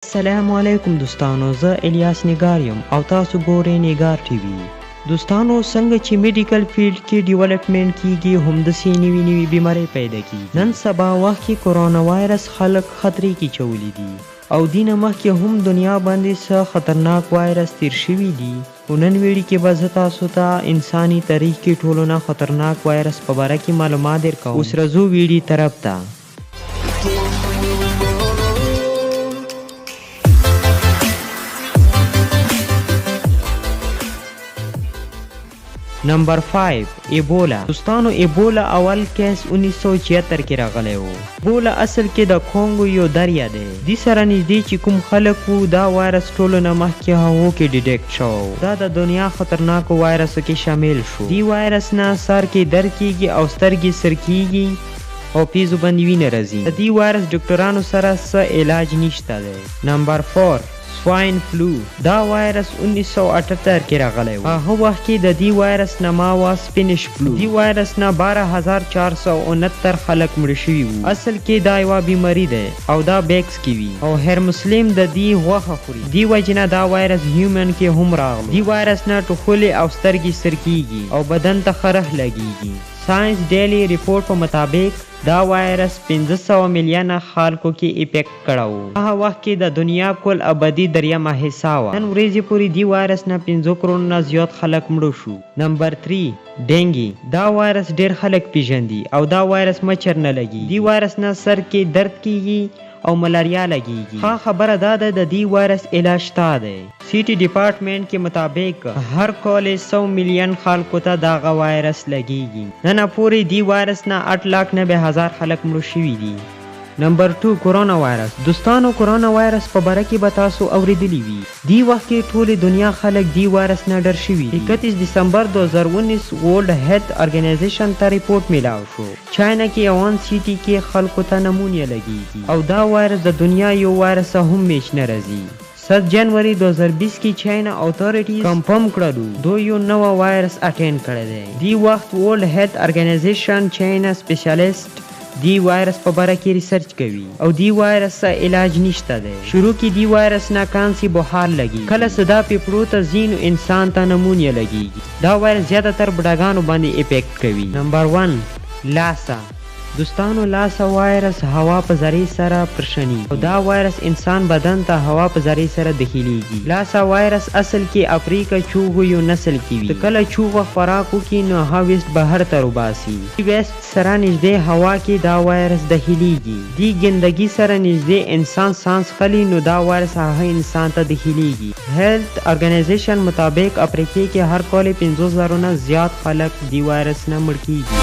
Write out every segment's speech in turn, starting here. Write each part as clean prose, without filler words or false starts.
السلام علیکم دوستانو، زه الیاس نگار یم او تاسو ګورئ نگار ټي وي. دوستانو، څنګه چې میډیکل فیلډ کې ډیولپمنٹ کیږي همداسې نوي بیمارۍ پیدا کیږي. نن سبا وخت کې کرونا وایرس خلک خطرې کې چولی دي او دینه مخکې هم دنیا باندې څه خطرناک وایرس تیر شوي دي. خو نن ویډیو کې به زه تاسو ته انساني تاریخ کې ټولو نه خطرناک وایرس په باره کې معلومات درکوم. اوس راځو ویډیو طرف ته. نمبر 5 ایبولا. دوستانو، ایبولا اول کیس 1976 کې راغلی و. ایبولا اصل کې د کونګو یو دریا دی. دې سره نږدې چې کوم خلک وو دا وایرس ټولو نه مخکې هغو کې ډیټیکټ شوی. دا د دنیا خطرناکو وایرسو کې شامل شو. دې وایرس نه سر کې درد کیږي او سترګې سر کیږي او پیزو باندې وینه راځي. د دې وایرس ډاکټرانو سره څه علاج نشته دی. نمبر 4 سواین فلو. دا وایرس 1978 کې راغلی و. هغه وخت کې د دې وایرس نه ما وا سپینش فلو. دې وایرس نه 12469 خلک مړه شوي وو. اصل کې دا یوه بیماري ده او دا بیکس کې وي او هر مسلم د دې غوښه خوري. دې وجې نه دا وایرس هیومن کې هم راغلو. دې وایرس نه ټوخلې او سترګې سر کیږي او بدن ته خرخ لګیږي. ساينس ډیلی ریپورټ په مطابق دا وایرس 500 میلیونه خلکو کې افیکټ کړو. هغه وخت کې د دنیا کل آبادی دریمه حصہ وه. نن ورځې پورې دې وایرس نه 5 کروڑ نه زیات خلک مړه شو. نمبر 3 ډینګي. دا وایرس ډیر خلک پیژندي او دا وایرس مچر نه لګي. دې وایرس نه سر کې درد کیږي او ملاریا لګیږي. ها خبره دا ده د دې وایرس علاج شته دی. سی ټي ډپارټمنټ کې مطابق هر کال 100 میلیون خلکو ته دغه وایرس لګیږي. نن پورې دې وایرس نه 8,90,000 خلک مړه شوي دي. نمبر 2 کرونا وایرس. دوستانو، کرونا وایرس په باره کې به تاسو اوریدلی وي. دې وخت کې ټولې دنیا خلک دې وایرس نه ډر شوي دي. 31 دسمبر 2019 ورلد هیلث ارګنایزیشن ته ریپورټ میلاو شو. چاینا کې اوان سیټي کې خلکو ته نمونیا لګیږي او دا وایرس د دنیا یو وایرس هم میشنه راځي. 7 جنوري 2020 کې چاینا اتھارټیز کنفرم کړلو دوی یو نو وایرس اټینډ کړی دی. دی وخت ورلد هیلث ارګنایزیشن چاینا سپیشلیسټ دی وایرس په باره کې ریسرچ کوي او دی وایرس علاج نشته دی. شروع کې دی وایرس نه کانسی بخار لګي، کله صدا پیپړو ته ځینو انسان ته نمونیا لګیږي. دا وایرس زیاتره بډاګانو باندې افیکټ کوي. نمبر 1 لاسا. دوستانو، لاسا وایرس هوا په ذریعه سره پرشني او دا وایرس انسان بدن ته هوا په ذریعه سره داخليږي. لاسا وایرس اصل کې افریقا چوغو یو نسل کې وي. کله چوغه خوراکو کې نو هاویست بهر ته وباسي. ویست سره نږدې هوا کې دا وایرس داخليږي. دی ګندګي سره نږدې انسان سانس خلی نو دا وایرس هغه انسان ته داخليږي. هیلث ارګنایزیشن مطابق افریقا کې هر کال 50,000 نه زیات خلک دی وایرس نه مړ کیږي.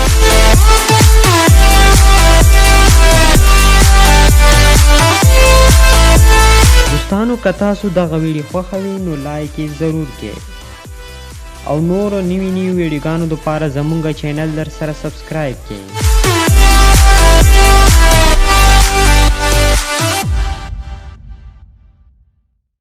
دوستانو، که تاسو دغه ویډیو خوښوي نو لایک یې ضرور کړئ او نورو نوي ویډیوګانو دپاره زموږ چینل در سره سبسکرایب کړئ.